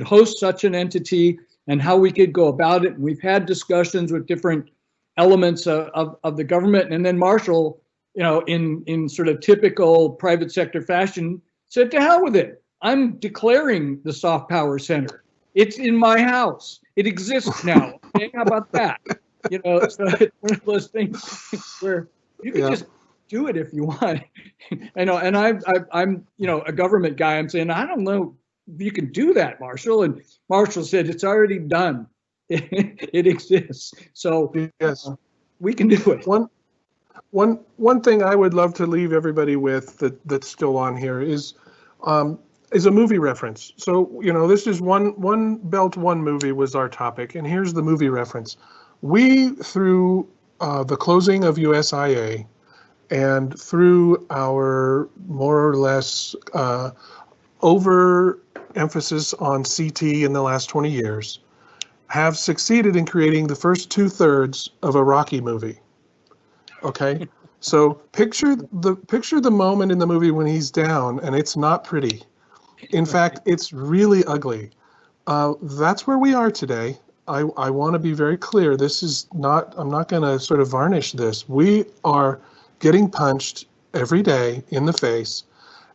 host such an entity and how we could go about it. And we've had discussions with different elements of the government. And then Marshall in sort of typical private sector fashion, said, to hell with it. I'm declaring the soft power center. It's in my house. It exists now. Okay? How about that? So it's one of those things where you can just do it if you want. I know, and I'm a government guy. I'm saying, I don't know if you can do that, Marshall. And Marshall said, it's already done. It exists. So yes, we can do it. One thing I would love to leave everybody with that's still on here is a movie reference. So, this is one belt, one movie was our topic, and here's the movie reference. We, through the closing of USIA and through our more or less overemphasis on CT in the last 20 years, have succeeded in creating the first 2/3 of a Rocky movie. Okay, so picture the moment in the movie when he's down, and it's not pretty. In fact, it's really ugly. That's where we are today. I want to be very clear. This is not, I'm not going to sort of varnish this. We are getting punched every day in the face,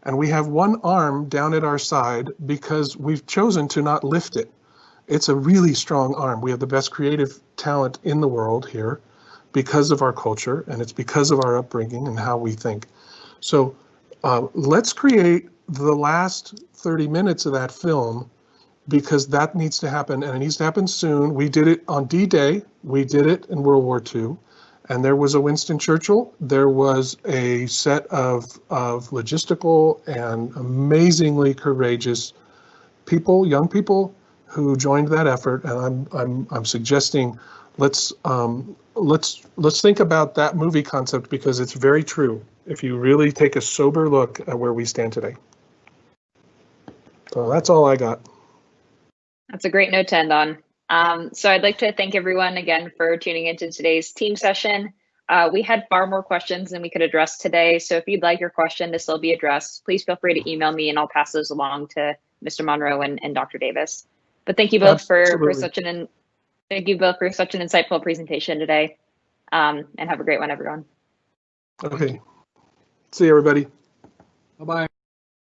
and we have one arm down at our side because we've chosen to not lift it. It's a really strong arm. We have the best creative talent in the world here because of our culture, and it's because of our upbringing and how we think. So let's create the last 30 minutes of that film, because that needs to happen, and it needs to happen soon. We did it on D-Day. We did it in World War II. And there was a Winston Churchill. There was a set of logistical and amazingly courageous people, young people, who joined that effort. And I'm suggesting let's think about that movie concept, because it's very true if you really take a sober look at where we stand today. So that's all I got. That's a great note to end on. So I'd like to thank everyone again for tuning into today's team session. We had far more questions than we could address today. So if you'd like your question to still be addressed, please feel free to email me and I'll pass those along to Mr. Monroe and Dr. Davis. But thank you both for such an insightful presentation today. And have a great one, everyone. Okay. See you, everybody. Bye-bye.